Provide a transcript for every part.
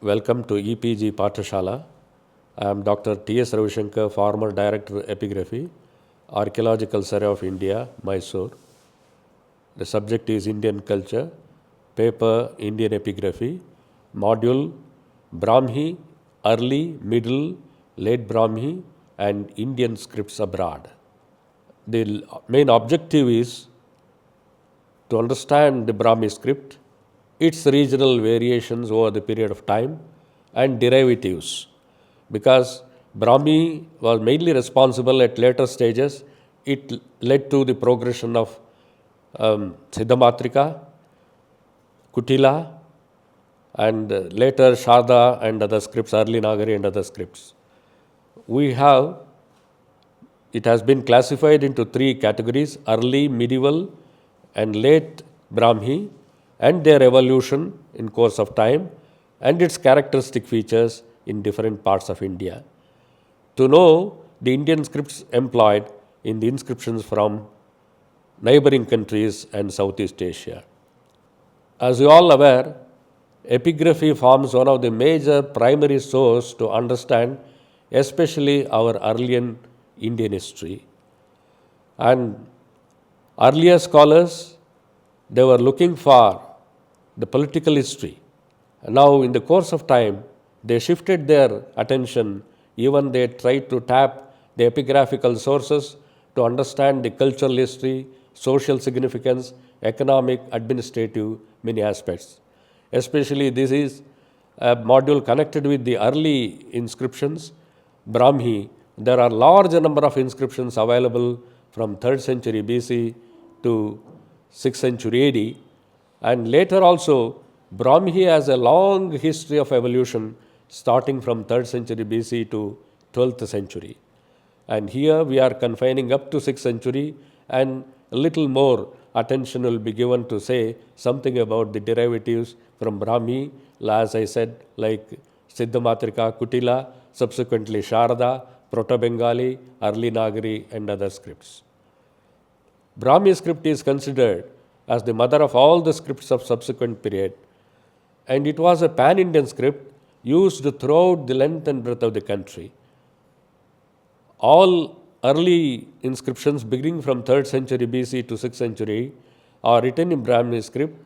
Welcome to EPG Pathashala. I am Dr. T.S. Ravishankar, former Director Epigraphy, Archaeological Survey of India, Mysore. The subject is Indian Culture, paper Indian Epigraphy, module Brahmi, Early, Middle, Late Brahmi and Indian Scripts Abroad. The main objective is to understand the Brahmi script, its regional variations over the period of time, and derivatives. Because Brahmi was mainly responsible at later stages, it led to the progression of Vidya-mitra, Kutila, and later Sharda and other scripts, early Nagari and other scripts. It has been classified into three categories: early, medieval, and late Brahmi, and their evolution in course of time, and its characteristic features in different parts of India. To know the Indian scripts employed in the inscriptions from neighboring countries and Southeast Asia. As you all aware, epigraphy forms one of the major primary sources to understand especially our early Indian history. And earlier scholars, they were looking for the political history. And now in the course of time, they shifted their attention, even they tried to tap the epigraphical sources to understand the cultural history, social significance, economic, administrative, many aspects. Especially this is a module connected with the early inscriptions, Brahmi. There are large number of inscriptions available from 3rd century BC to 6th century AD, and later also Brahmi has a long history of evolution starting from 3rd century BC to 12th century. And here we are confining up to 6th century, and a little more attention will be given to say something about the derivatives from Brahmi, as I said, like Siddhamatrika, Kutila, subsequently Sharda, Proto-Bengali, early Nagari and other scripts. Brahmi script is considered as the mother of all the scripts of subsequent period, and it was a pan-Indian script used throughout the length and breadth of the country. All early inscriptions beginning from 3rd century BC to 6th century are written in Brahmi script,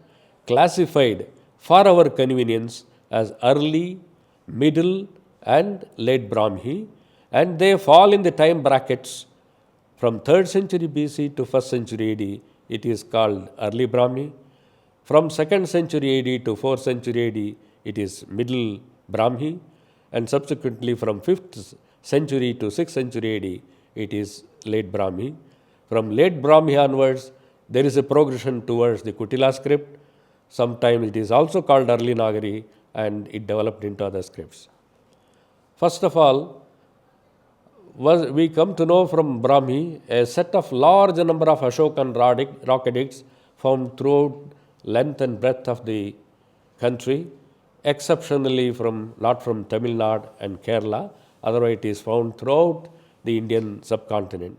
classified for our convenience as early, middle and late Brahmi, and they fall in the time brackets from 3rd century BC to 1st century AD. It is called early Brahmi. From 2nd century AD to 4th century AD, it is middle Brahmi, and subsequently from 5th century to 6th century AD, it is late Brahmi. From late Brahmi onwards, there is a progression towards the Kutila script. Sometimes it is also called early Nagari, and it developed into other scripts. First of all, we come to know from Brahmi a set of large number of Ashokan rock edicts found throughout length and breadth of the country, exceptionally not from Tamil Nadu and Kerala, otherwise it is found throughout the Indian subcontinent.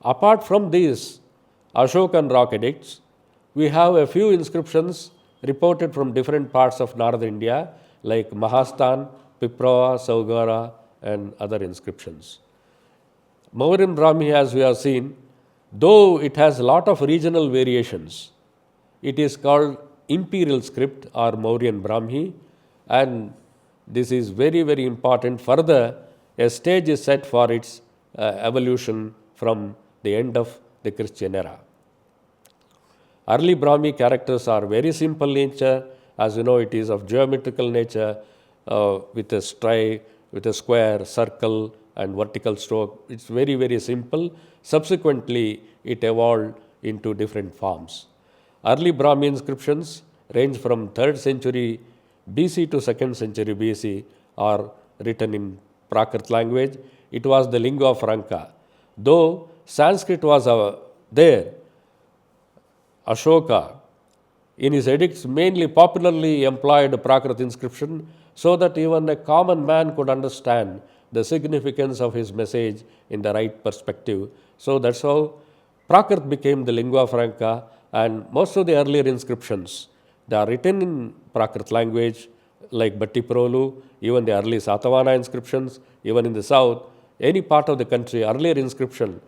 Apart from these Ashokan rock edicts, we have a few inscriptions reported from different parts of northern India like Mahastan, Piprava, Saugara and other inscriptions. Mauryan Brahmi, as we have seen, though it has a lot of regional variations, it is called imperial script or Mauryan Brahmi, and this is very, very important. Further, a stage is set for its evolution from the end of the Christian era. Early Brahmi characters are very simple nature. As you know, it is of geometrical nature with a square, circle and vertical stroke. It's very, very simple. Subsequently, it evolved into different forms. Early Brahmi inscriptions range from 3rd century BC to 2nd century BC are written in Prakrit language. It was the lingua franca. Though Sanskrit was there, Ashoka, in his edicts, mainly popularly employed Prakrit inscription so that even a common man could understand the significance of his message in the right perspective. So that's how Prakrit became the lingua franca, and most of the earlier inscriptions, they are written in Prakrit language like Battiprolu, even the early Satavahana inscriptions, even in the south, any part of the country, earlier inscription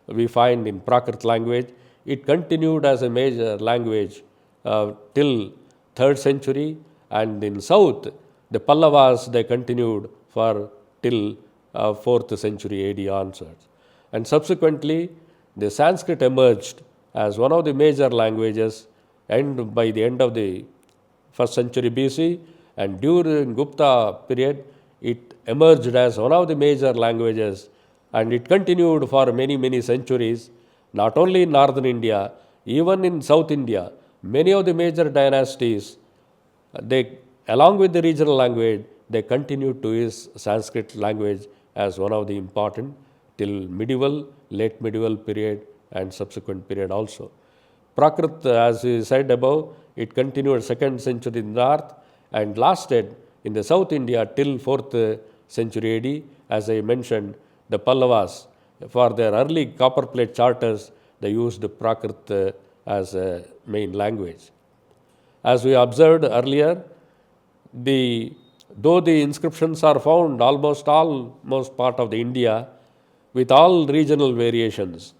we find in Prakrit language, it continued as a major language till 3rd century, and in south, the Pallavas, they continued for till 4th century AD onwards. And subsequently, the Sanskrit emerged as one of the major languages, and by the end of the 1st century BC, and during Gupta period, it emerged as one of the major languages, and it continued for many centuries, not only in northern India, even in South India. Many of the major dynasties, they, along with the regional language, they continued to use Sanskrit language as one of the important till medieval, late medieval period and subsequent period also. Prakrit, as we said above, it continued 2nd century in the north and lasted in the South India till 4th century AD. As I mentioned, the Pallavas, for their early copperplate charters, they used Prakrit as a main language. As we observed earlier, though the inscriptions are found almost part of the India with all regional variations,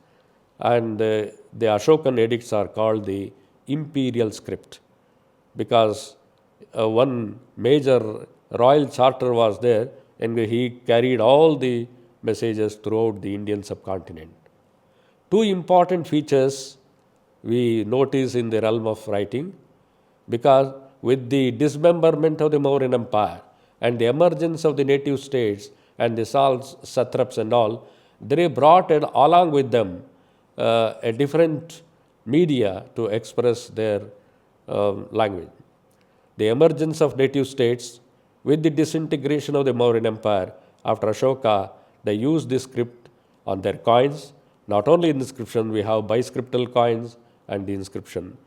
and the Ashokan edicts are called the imperial script, because one major royal charter was there, and he carried all the messages throughout the Indian subcontinent. Two important features we notice in the realm of writing, because with the dismemberment of the Mauryan Empire and the emergence of the native states and the satraps and all, they brought along with them a different media to express their language. The emergence of native states with the disintegration of the Mauryan Empire after Ashoka, they used this script on their coins. Not only in the inscription, we have biscriptal coins and the inscription.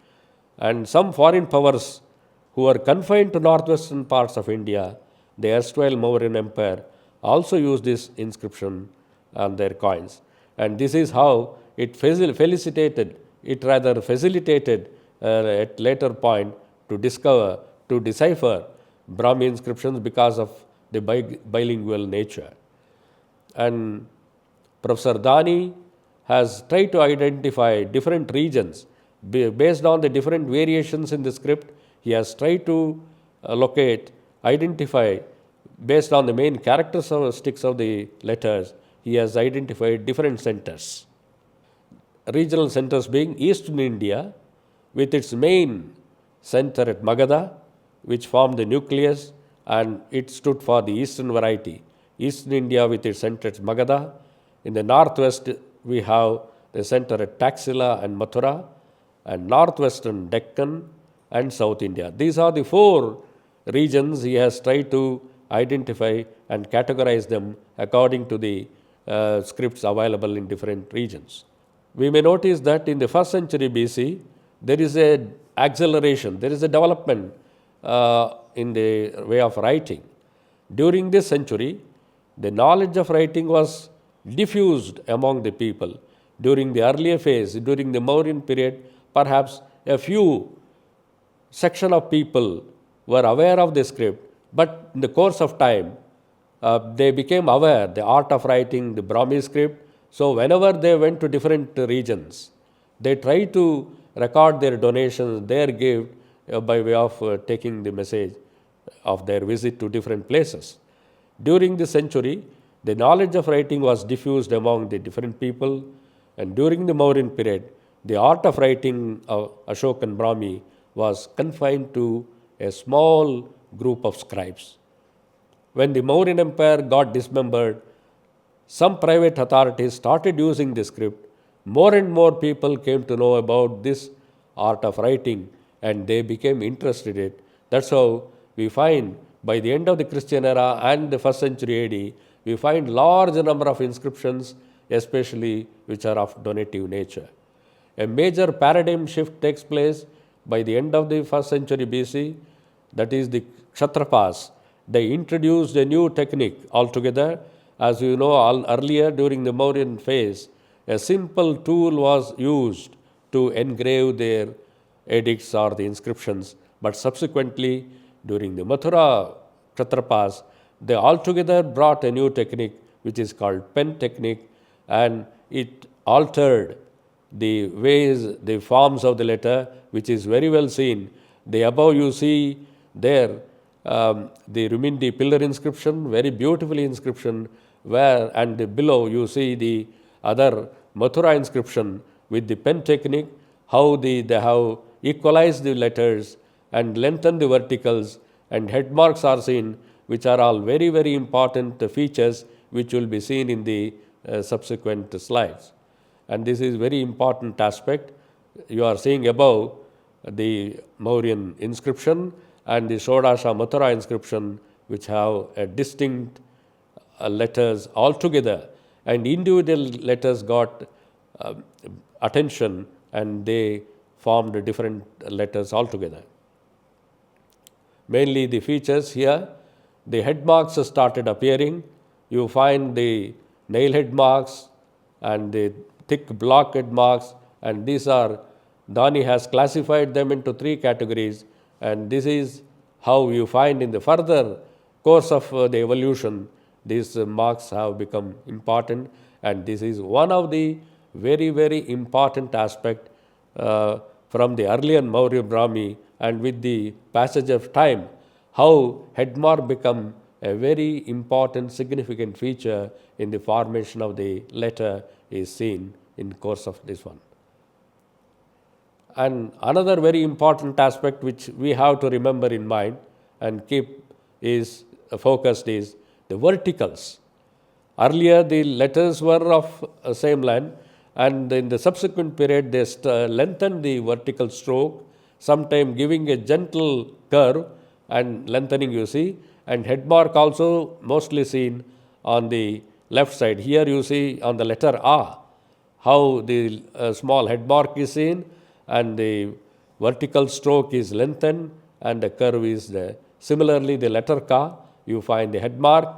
And some foreign powers who were confined to northwestern parts of India, the erstwhile Mauryan Empire, also used this inscription on their coins. And this is how it facilitated at later point to decipher Brahmi inscriptions because of the bilingual nature. And Professor Dani has tried to identify different regions based on the different variations in the script. He has tried to identify based on the main characteristics of the letters. He has identified different centers. Regional centers being Eastern India with its main center at Magadha, which formed the nucleus, and it stood for the eastern variety. Eastern India with its center at Magadha. In the northwest, we have the center at Taxila and Mathura, and northwestern Deccan and South India. These are the 4 regions he has tried to identify and categorize them according to the scripts available in different regions. We may notice that in the 1st century BC, there is a acceleration, there is a development in the way of writing. During this century, the knowledge of writing was diffused among the people. During the earlier phase, during the Mauryan period, perhaps a few section of people were aware of the script, but in the course of time, they became aware the art of writing the Brahmi script. So whenever they went to different regions, they tried to record their donations, their gift by way of taking the message of their visit to different places. During this century, the knowledge of writing was diffused among the different people, and during the Mauryan period, the art of writing of Ashokan Brahmi was confined to a small group of scribes. When the Mauryan Empire got dismembered, some private authorities started using the script. More and more people came to know about this art of writing, and they became interested in it. That's how we find by the end of the Christian era and the 1st century AD, we find large number of inscriptions, especially which are of donative nature. A major paradigm shift takes place by the end of the 1st century BC, that is the Kshatrapas. They introduced a new technique altogether. As you know, earlier during the Mauryan phase, a simple tool was used to engrave their edicts or the inscriptions, but subsequently During the Mathura Kshatrapas, they altogether brought a new technique which is called pen technique, and it altered the ways, the forms of the letter, which is very well seen. The above you see there, the Rumindi pillar inscription, very beautifully inscription, where and below you see the other Mathura inscription with the pen technique, how they have equalized the letters and lengthened the verticals, and head marks are seen, which are all very, very important features which will be seen in the subsequent slides. And this is very important aspect. You are seeing above the Mauryan inscription and the Sodasa Mathura inscription, which have a distinct letters altogether, and individual letters got attention and they formed different letters altogether. Mainly the features here, the head marks started appearing. You find the nail head marks and the thick block head marks, and these are, Dani has classified them into three categories, and this is how you find in the further course of the evolution, these marks have become important, and this is one of the very, very important aspect from the earlier Maurya Brahmi, and with the passage of time, how head mark become a very important, significant feature in the formation of the letter is seen in course of this one. And another very important aspect which we have to remember in mind and keep is focused is the verticals. Earlier the letters were of same line, and in the subsequent period they lengthened the vertical stroke, sometime giving a gentle curve and lengthening you see, and head mark also mostly seen on the left side. Here you see on the letter A how the small head mark is seen, and the vertical stroke is lengthened and the curve is there. Similarly, the letter Ka, you find the head mark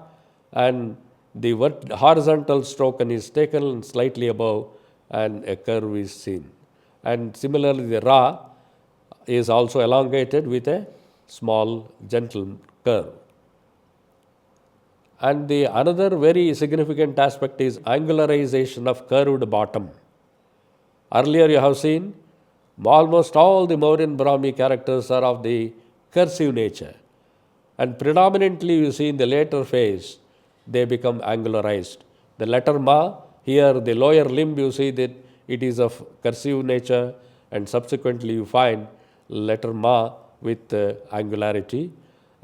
and the horizontal stroke is taken slightly above and a curve is seen. And similarly, the Ra is also elongated with a small gentle curve. And the another very significant aspect is angularization of curved bottom. Earlier you have seen almost all the Mauryan Brahmi characters are of the cursive nature, and predominantly you see in the later phase they become angularized. The letter Ma, here the lower limb you see that it is of cursive nature, and subsequently you find letter Ma with angularity,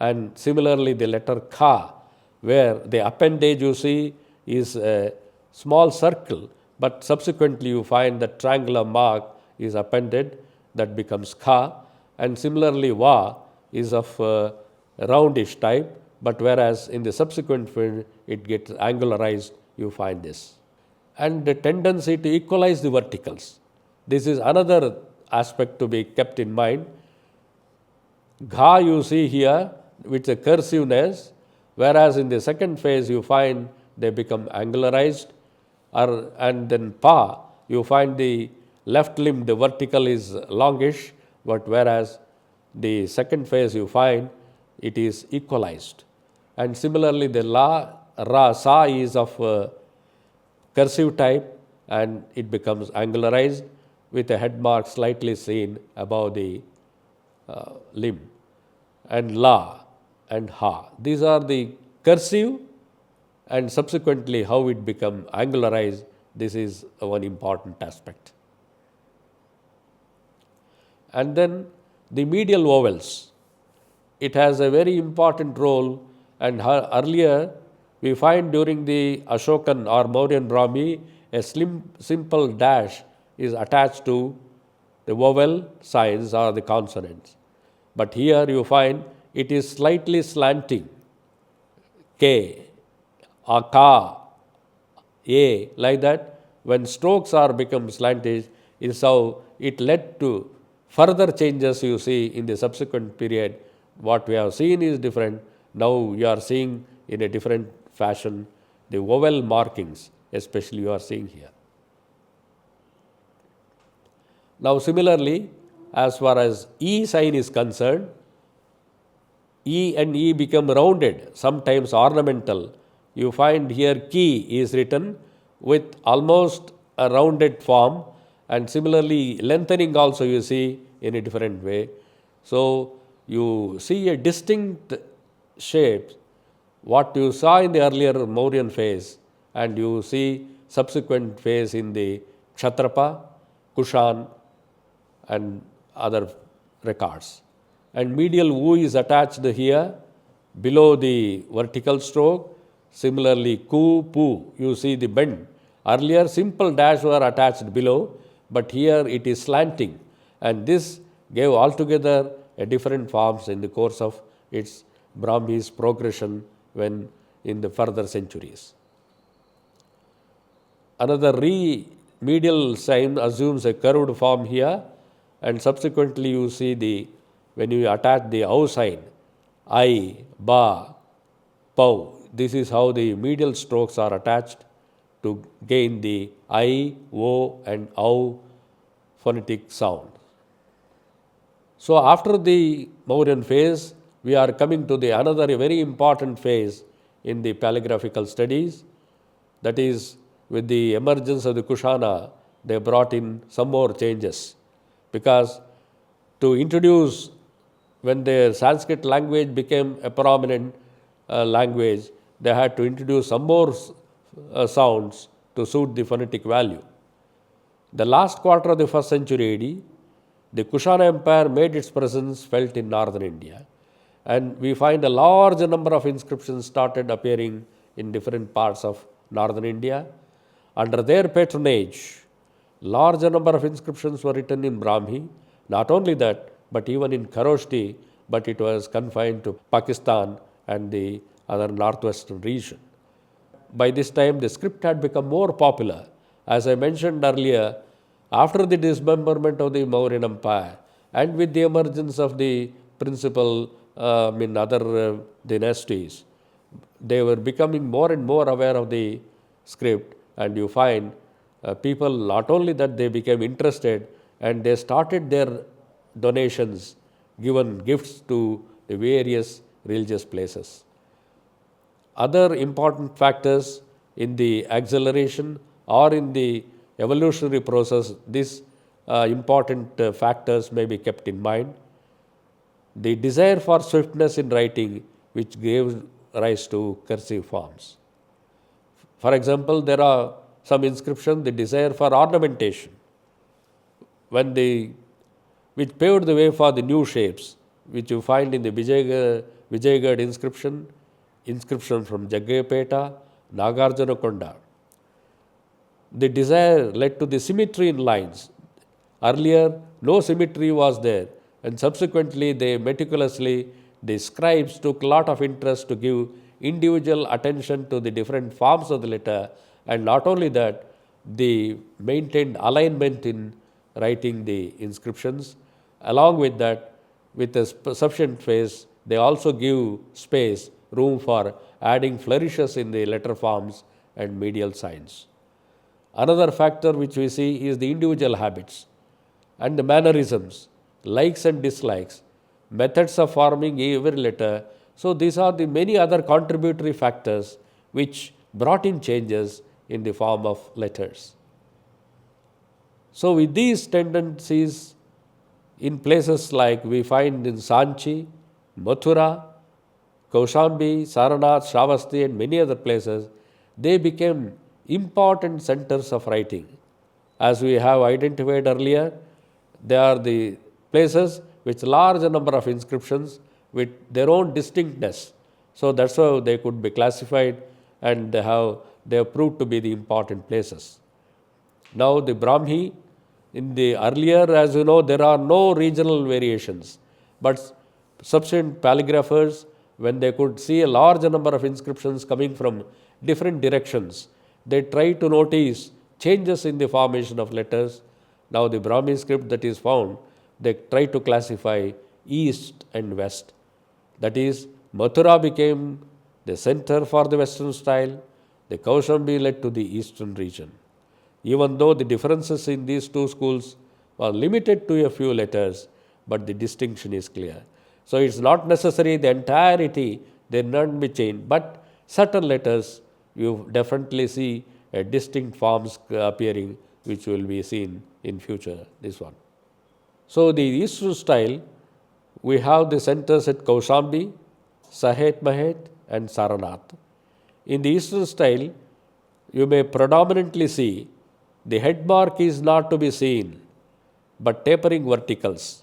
and similarly the letter Ka, where the appendage you see is a small circle, but subsequently you find that triangular mark is appended, that becomes Ka, and similarly Va is of roundish type, but whereas in the subsequent field it gets angularized, you find this. And the tendency to equalize the verticals. This is another aspect to be kept in mind. Gha you see here with a cursiveness, whereas in the second phase you find they become angularized, and then Pa you find the left limb, the vertical is longish, but whereas the second phase you find it is equalized. And similarly the La, Ra, Sa is of cursive type and it becomes angularized with a head mark slightly seen above the limb. And La and Ha, these are the cursive, and subsequently how it become angularized, this is one important aspect. And then the medial vowels, it has a very important role, and earlier we find during the Ashokan or Mauryan Brahmi a simple dash is attached to the vowel signs or the consonants. But here you find it is slightly slanting, K, Ka, A, like that. When strokes are become slanted, is how it led to further changes you see in the subsequent period. What we have seen is different. Now you are seeing in a different fashion the vowel markings, especially you are seeing here. Now similarly, as far as E sign is concerned, E and E become rounded, sometimes ornamental. You find here ki is written with almost a rounded form, and similarly lengthening also you see in a different way. So you see a distinct shape what you saw in the earlier Mauryan phase, and you see subsequent phase in the Kshatrapa, Kushan, and other records. And medial U is attached here below the vertical stroke. Similarly, Ku, Pu, you see the bend. Earlier, simple dash were attached below, but here it is slanting, and this gave altogether a different forms in the course of its Brahmi's progression when in the further centuries. Another medial sign assumes a curved form here, and subsequently you see the when you attach the O sign, I, Ba, Pau. This is how the medial strokes are attached to gain the I, O, and Au phonetic sound. So after the Mauryan phase, we are coming to the another very important phase in the paleographical studies. That is, with the emergence of the Kushana, they brought in some more changes, because to introduce, when the Sanskrit language became a prominent language, they had to introduce some more sounds to suit the phonetic value. The last quarter of the 1st century AD, the Kushana Empire made its presence felt in northern India, and we find a large number of inscriptions started appearing in different parts of northern India. Under their patronage, larger number of inscriptions were written in Brahmi. Not only that, but even in Kharoshti, but it was confined to Pakistan and the other northwestern region. By this time, the script had become more popular. As I mentioned earlier, after the dismemberment of the Mauryan Empire and with the emergence of the principal other dynasties, they were becoming more and more aware of the script, and you find people not only that they became interested, and they started their donations, given gifts to the various religious places. Other important factors in the acceleration or in the evolutionary process, these important factors may be kept in mind. The desire for swiftness in writing, which gave rise to cursive forms. For example, there are some inscriptions, the desire for ornamentation, which paved the way for the new shapes, which you find in the Vijayagad inscription from Jaggayapeta, Nagarjunakonda. The desire led to the symmetry in lines. Earlier, no symmetry was there, and subsequently the scribes took a lot of interest to give individual attention to the different forms of the letter, and not only that, they maintained alignment in writing the inscriptions. Along with that, with a sufficient space, they also give room for adding flourishes in the letter forms and medial signs. Another factor which we see is the individual habits and the mannerisms, likes and dislikes, methods of forming every letter. So these are the many other contributory factors which brought in changes in the form of letters. So with these tendencies, in places like we find in Sanchi, Mathura, Kaushambi, Saranath, Shravasti, and many other places, they became important centers of writing. As we have identified earlier, they are the places with large number of inscriptions with their own distinctness. So that's how they could be classified, and they have proved to be the important places. Now the Brahmi, in the earlier, as you know, there are no regional variations, but subsequent paleographers, when they could see a large number of inscriptions coming from different directions, they try to notice changes in the formation of letters. Now the Brahmi script that is found, they try to classify east and west. That is, Mathura became the center for the western style, the Kaushambi led to the eastern region. Even though the differences in these two schools are limited to a few letters, but the distinction is clear. So it's not necessary the entirety they not be changed, but certain letters you definitely see a distinct forms appearing, which will be seen in future. This one. So the Eastern style, we have the centers at Kaushambi, Sahet Mahet, and Saranath. In the Eastern style, you may predominantly see the head mark is not to be seen, but tapering verticals.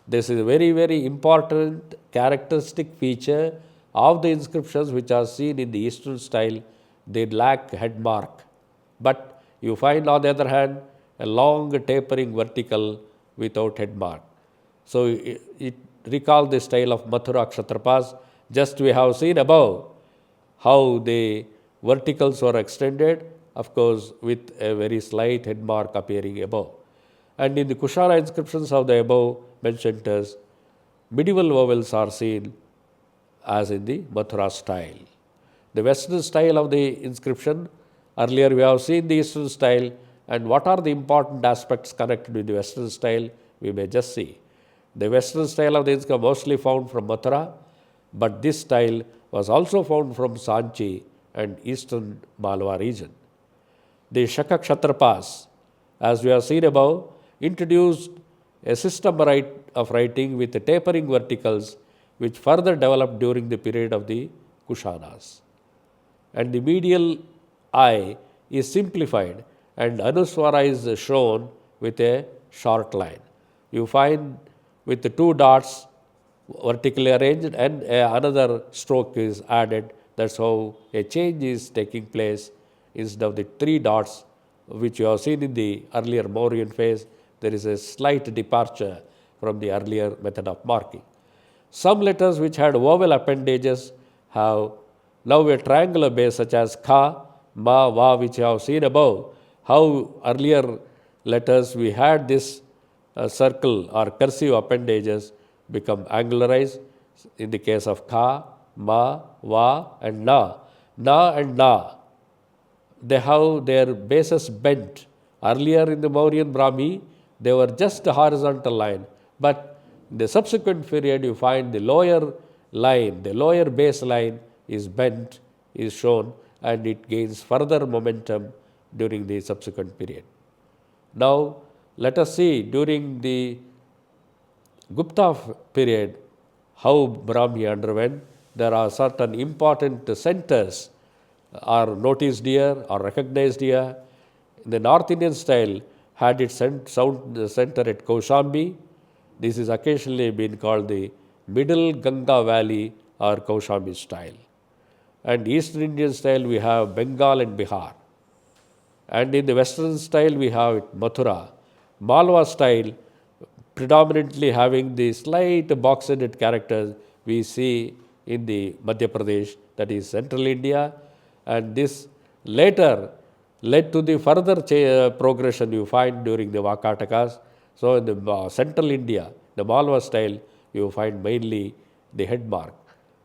This is a very, very important characteristic feature of the inscriptions which are seen in the Eastern style. They lack head mark. But you find, on the other hand, a long tapering vertical without head mark. So it recalls the style of Mathura Kshatrapas. Just we have seen above how the verticals were extended, of course, with a very slight head mark appearing above. And in the Kushana inscriptions of the above mentioned terms, medieval vowels are seen as in the Mathura style. The Western style of the inscription, earlier we have seen the Eastern style, and what are the important aspects connected with the Western style, we may just see. The Western style of the inscription mostly found from Mathura, but this style was also found from Sanchi and Eastern Malwa region. The Shaka Kshatrapas, as we have seen above, introduced a system of writing with tapering verticals, which further developed during the period of the Kushanas. And the medial I is simplified and Anuswara is shown with a short line. You find with the two dots vertically arranged and another stroke is added. That's how a change is taking place. Instead of the three dots which you have seen in the earlier Mauryan phase, there is a slight departure from the earlier method of marking. Some letters which had vowel appendages have now a triangular base, such as Kha, Ma, Va, which you have seen above. How earlier letters we had this circle or cursive appendages become angularized in the case of Kha, Ma, Va, and Na. Na and Na, they have their bases bent. Earlier in the Mauryan Brahmi, they were just a horizontal line, but in the subsequent period you find the lower line, the lower base line is bent, is shown, and it gains further momentum during the subsequent period. Now, let us see during the Gupta period how Brahmi underwent. There are certain important centers are noticed here or recognized here. The North Indian style had its center at Kaushambi. This is occasionally been called the Middle Ganga Valley or Kaushambi style. And Eastern Indian style we have Bengal and Bihar. And in the Western style we have Mathura. Malwa style predominantly having the slight box-ended characters we see in the Madhya Pradesh, that is Central India, and this later led to the further progression you find during the Vakatakas. So in the Central India, the Malwa style, you find mainly the head mark.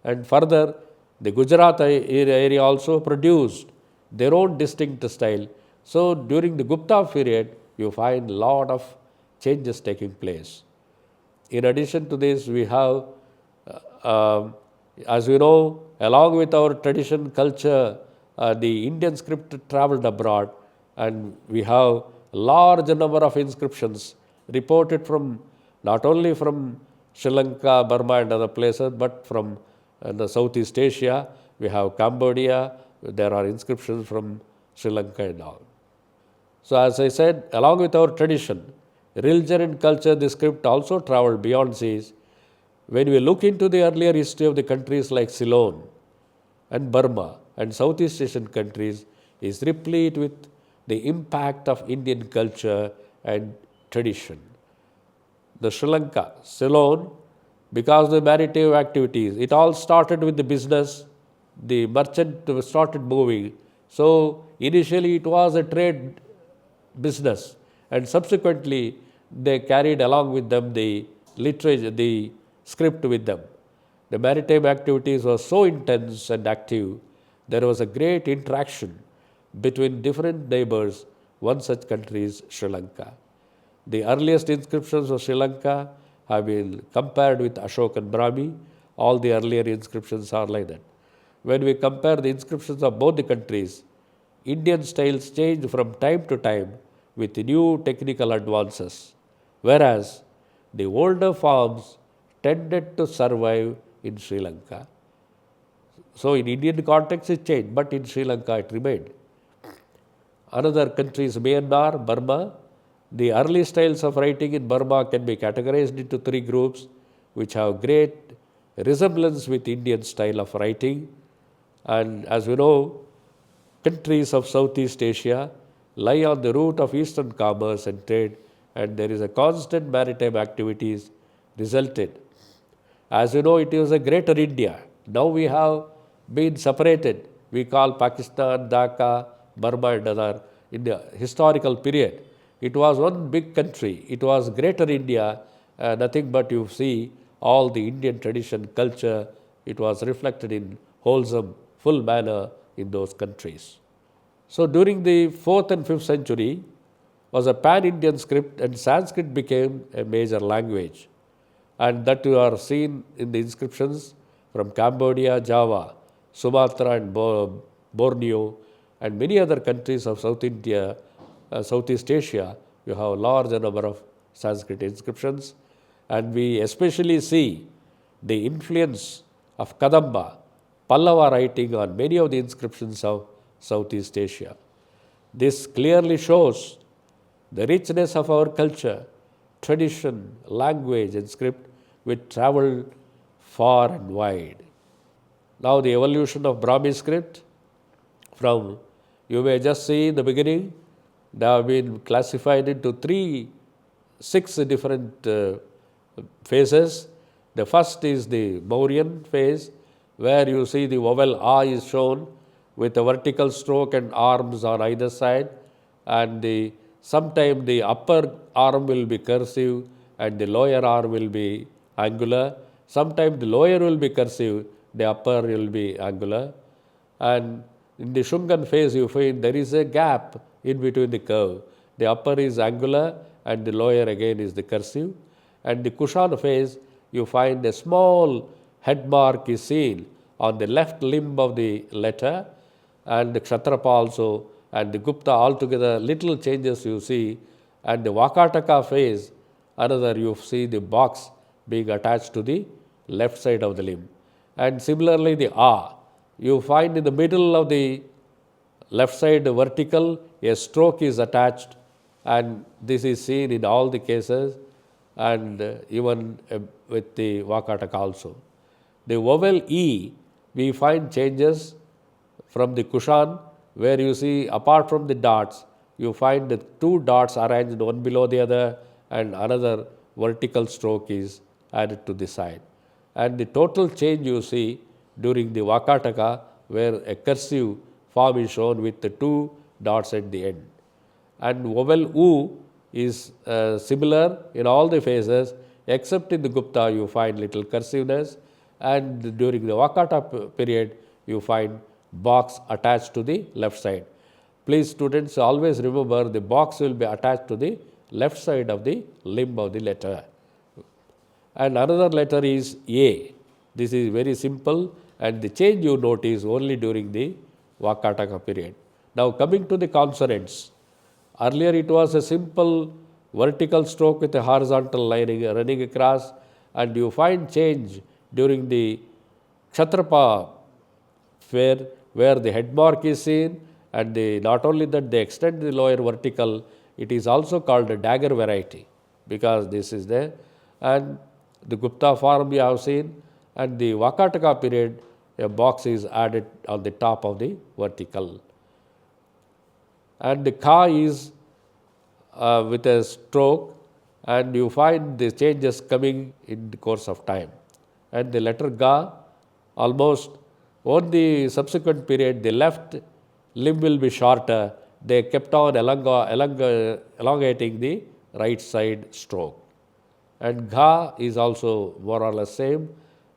And further, the Gujarat area also produced their own distinct style. So during the Gupta period, you find a lot of changes taking place. In addition to this, we have, as we know, along with our tradition, culture, the Indian script traveled abroad, and we have a large number of inscriptions reported from not only from Sri Lanka, Burma and other places, but from the Southeast Asia. We have Cambodia, there are inscriptions from Sri Lanka and all. So as I said, along with our tradition, religion and culture, the script also traveled beyond seas. When we look into the earlier history of the countries like Ceylon and Burma and Southeast Asian countries, is replete with the impact of Indian culture and tradition. The Sri Lanka, Ceylon, because of the maritime activities, it all started with the business. The merchant started moving. So initially it was a trade business, and subsequently they carried along with them the literature, the script with them. The maritime activities were so intense and active, there was a great interaction between different neighbors. One such country is Sri Lanka. The earliest inscriptions of Sri Lanka have been compared with Ashok and Brahmi. All the earlier inscriptions are like that. When we compare the inscriptions of both the countries, Indian styles change from time to time with new technical advances, whereas the older forms tended to survive in Sri Lanka. So in Indian context it changed, but in Sri Lanka it remained. Another country is Myanmar, Burma. The early styles of writing in Burma can be categorized into three groups which have great resemblance with Indian style of writing. And as we know, countries of Southeast Asia lie on the route of eastern commerce and trade, and there is a constant maritime activities resulted. As you know, it was a greater India. Now we have been separated. We call Pakistan, Dhaka, Burma and other. In the historical period, it was one big country. It was greater India, nothing but you see all the Indian tradition, culture, it was reflected in wholesome, full manner in those countries. So during the 4th and 5th century was a pan-Indian script and Sanskrit became a major language. And that you are seen in the inscriptions from Cambodia, Java, Sumatra and Borneo and many other countries of South India, Southeast Asia, you have a large number of Sanskrit inscriptions. And we especially see the influence of Kadamba, Pallava writing on many of the inscriptions of Southeast Asia. This clearly shows the richness of our culture, tradition, language and script which traveled far and wide. Now the evolution of Brahmi script from, you may just see in the beginning, they have been classified into six different phases. The first is the Mauryan phase, where you see the vowel A is shown with a vertical stroke and arms on either side, and sometime the upper arm will be cursive and the lower arm will be angular. Sometimes the lower will be cursive, the upper will be angular. And in the Shungan phase, you find there is a gap in between the curve. The upper is angular and the lower again is the cursive. And the Kushana phase, you find a small head mark is seen on the left limb of the letter, and the Kshatrapa also, and the Gupta altogether, little changes you see. And the Vakataka phase, another you see the box being attached to the left side of the limb. And similarly the A, you find in the middle of the left side vertical, a stroke is attached, and this is seen in all the cases, and even with the Vakataka also. The vowel E, we find changes from the Kushan, where you see apart from the dots, you find the two dots arranged one below the other and another vertical stroke is added to the side. And the total change you see during the Vakataka, where a cursive form is shown with the two dots at the end. And vowel U is similar in all the phases, except in the Gupta you find little cursiveness, and during the Vakata period you find box attached to the left side. Please students always remember the box will be attached to the left side of the limb of the letter. And another letter is A. This is very simple, and the change you notice only during the Vakataka period. Now coming to the consonants. Earlier it was a simple vertical stroke with a horizontal line running across, and you find change during the Kshatrapa where the head mark is seen, and not only that they extend the lower vertical, it is also called a dagger variety because this is there. And the Gupta form you have seen, and the Vakataka period a box is added on the top of the vertical. And the Ka is with a stroke, and you find the changes coming in the course of time. And the letter Ga, almost on the subsequent period, the left limb will be shorter. They kept on elongating the right side stroke. And Gha is also more or less same.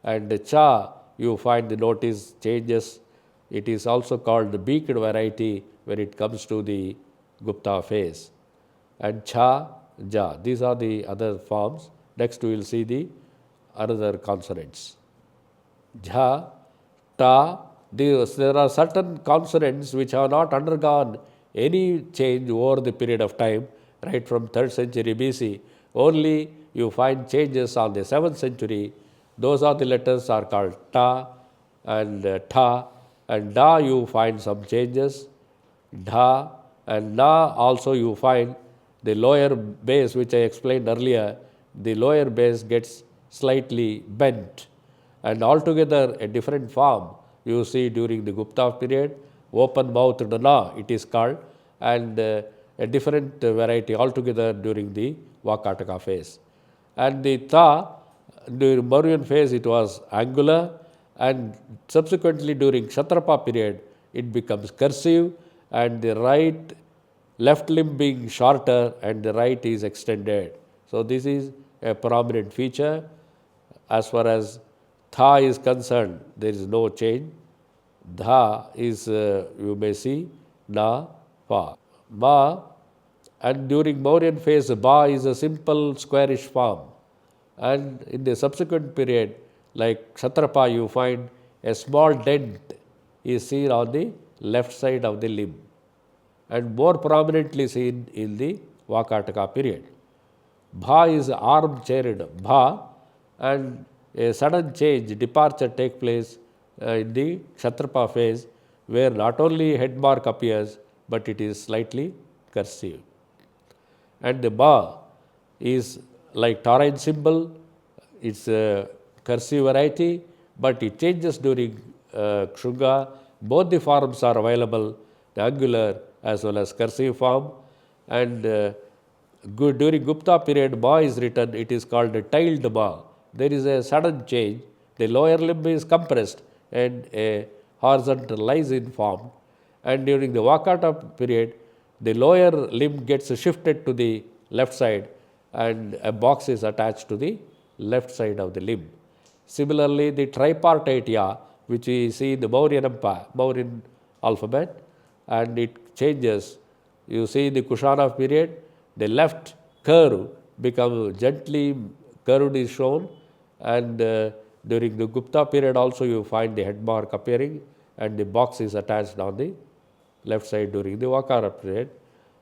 And the Cha, you find the notice changes. It is also called the beaked variety when it comes to the Gupta phase. And Cha, Ja, these are the other forms Next we will see the another consonants. Jha, ta, there are certain consonants which have not undergone any change over the period of time, right from 3rd century BC. Only you find changes on the 7th century. Those are the letters are called ta and tha, and da you find some changes, dha and na also you find the lower base which I explained earlier, the lower base gets slightly bent and altogether a different form you see during the Gupta period, open mouthed na it is called, and a different variety altogether during the Vakataka phase. And the ta, during Mauryan phase it was angular, and subsequently during Kshatrapa period it becomes cursive, and the left limb being shorter and the right is extended. So this is a prominent feature. As far as tha is concerned, there is no change. Dha is, you may see, na, pa. Ma, and during Mauryan phase, ba is a simple squarish form. And in the subsequent period, like Kshatrapa, you find a small dent is seen on the left side of the limb, and more prominently seen in the Vakataka period. Bha is arm-chaired bha, and a sudden change, departure take place in the Kshatrapa phase, where not only head mark appears, but it is slightly cursive. And the ba is like Taurine symbol, it's a cursive variety, but it changes during Kshunga. Both the forms are available, the angular as well as cursive form. And during Gupta period, ma is written, it is called a tiled ma. There is a sudden change, the lower limb is compressed and a horizontal lies in form. And during the Vakata period, the lower limb gets shifted to the left side and a box is attached to the left side of the limb. Similarly, the tripartite ya, which we see in the Mauryan alphabet, and it changes. You see the Kushana period, the left curve becomes gently curved is shown, and during the Gupta period also you find the head mark appearing and the box is attached on the left side during the Vakara period.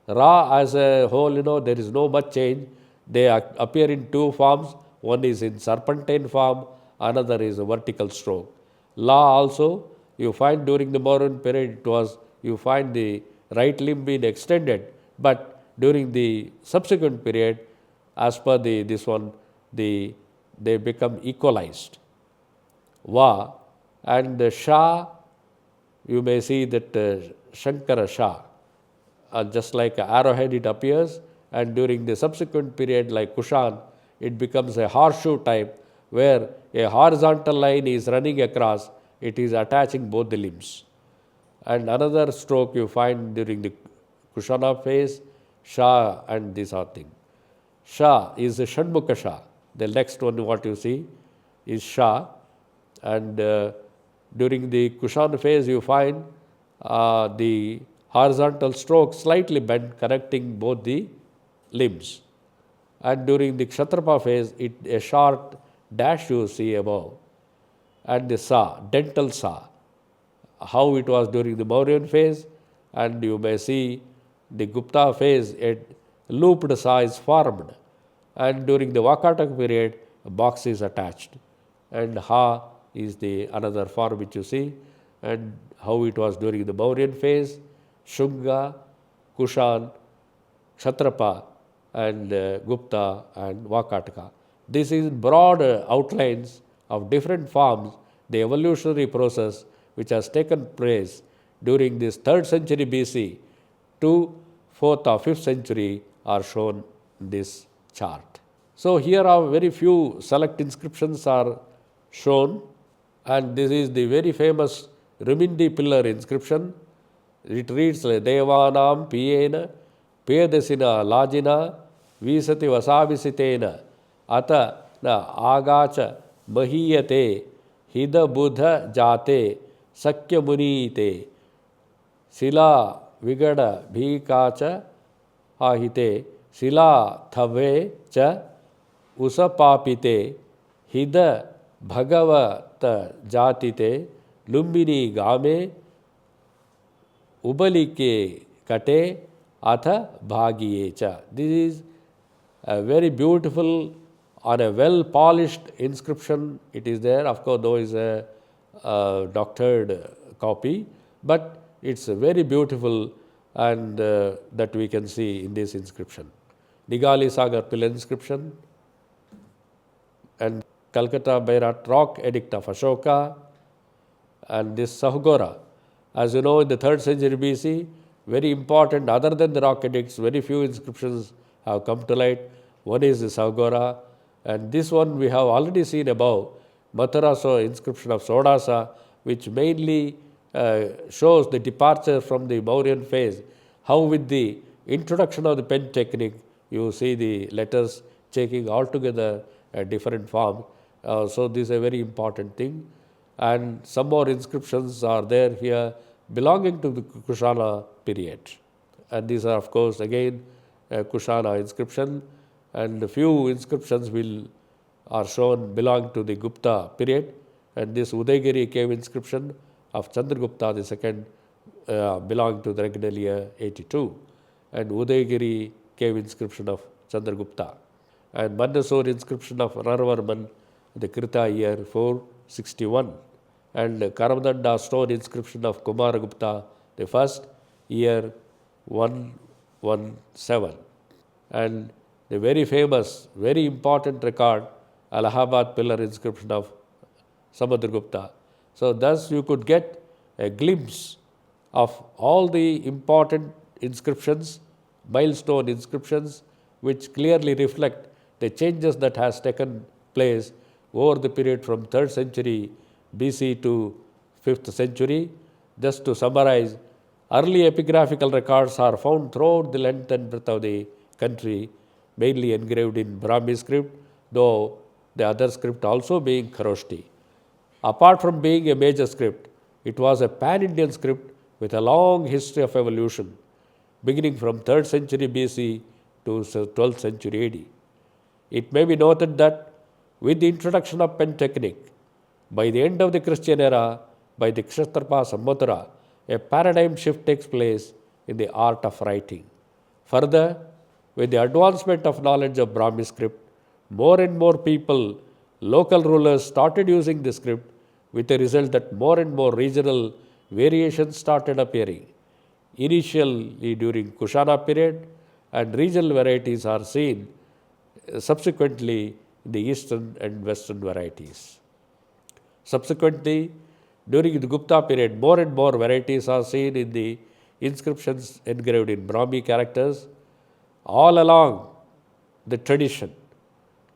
Ra as a whole, there is no much change. They appear in two forms. One is in serpentine form, another is a vertical stroke. La also, you find during the Mauryan period, you find the right limb being extended, but during the subsequent period, as per this one, they become equalized. Va and the Sha, you may see that Shankara Sha, just like an arrowhead it appears, and during the subsequent period like Kushan, it becomes a horseshoe type where a horizontal line is running across, it is attaching both the limbs. And another stroke you find during the Kushana phase, Sha and this are thing. Sha is a Shanmukha Sha. The next one what you see is Sha, and during the Kushana phase you find the horizontal stroke slightly bent connecting both the limbs. And during the Kshatrapa phase, a short dash you see above. And the Sa, dental Sa, how it was during the Mauryan phase, and you may see the Gupta phase, a looped Sa is formed. And during the Vakataka period, a box is attached. And Ha is the another form which you see, and how it was during the Mauryan phase, Shunga, Kushan, Kshatrapa, and Gupta and Vakataka. This is broad outlines of different forms, the evolutionary process which has taken place during this 3rd century BC to 4th or 5th century are shown in this chart. So here are very few select inscriptions are shown, and this is the very famous Rimindi pillar inscription. It reads Devanam Piyena Pedasina Lajina Visati Vasavisitena Ata Na Agacha Mahiyate Hida Buddha Jate Sakya Munite Sila Vigada Bhikacha Ahite Sila Thave Cha Usapapite Hida Bhagavata Jatite Lumbini Game Ubalike Kate Atha Bhagiyecha. This is a very beautiful, on a well polished inscription. It is there, of course, though is a doctored copy, but it's very beautiful, and that we can see in this inscription. Digali Sagar Pillar inscription and Calcutta Bairat Rock Edict of Ashoka, and this Sahagora. As you know, in the 3rd century BC, very important, other than the rock edicts, very few inscriptions have come to light. One is the Sahagora, and this one we have already seen above, Mathura inscription of Sodasa, which mainly shows the departure from the Mauryan phase. How with the introduction of the pen technique, you see the letters taking altogether a different form. So this is a very important thing. And some more inscriptions are there here belonging to the Kushana period. And these are, of course, again Kushana inscription, and a few inscriptions are shown belong to the Gupta period. And this Udaygiri cave inscription of Chandragupta II belong to the regnal year 82, and Udaygiri cave inscription of Chandragupta, and Mandasore inscription of Raravarman, the Krita year 461, and Karamdanda stone inscription of Kumaragupta the first, year 117, and the very famous, very important record, Allahabad pillar inscription of Samudragupta. So thus you could get a glimpse of all the important inscriptions, milestone inscriptions, which clearly reflect the changes that has taken place over the period from 3rd century BC to 5th century. Just to summarize, early epigraphical records are found throughout the length and breadth of the country, mainly engraved in Brahmi script, though the other script also being Kharoshti. Apart from being a major script, it was a pan-Indian script with a long history of evolution, beginning from 3rd century BC to 12th century AD. It may be noted that with the introduction of pen technique, by the end of the Christian era, by the Kshatrapas of Mathura, a paradigm shift takes place in the art of writing. Further, with the advancement of knowledge of Brahmi script, more and more people, local rulers, started using the script, with the result that more and more regional variations started appearing. Initially during Kushana period, and regional varieties are seen subsequently in the eastern and western varieties. Subsequently, during the Gupta period, more and more varieties are seen in the inscriptions engraved in Brahmi characters. All along the tradition,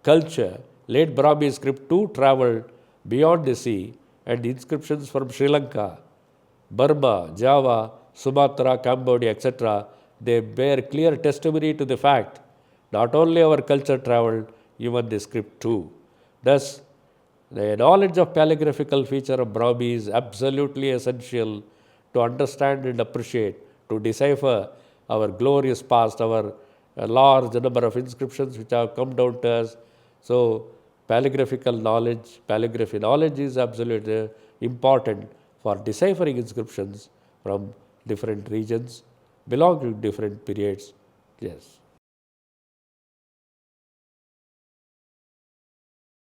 culture, late Brahmi script too traveled beyond the sea, and inscriptions from Sri Lanka, Burma, Java, Sumatra, Cambodia, etc., they bear clear testimony to the fact not only our culture traveled, even the script too. Thus, the knowledge of paleographical feature of Brahmi is absolutely essential to understand and appreciate, to decipher our glorious past, our large number of inscriptions which have come down to us. So, paleography knowledge is absolutely important for deciphering inscriptions from different regions belonging to different periods. Yes.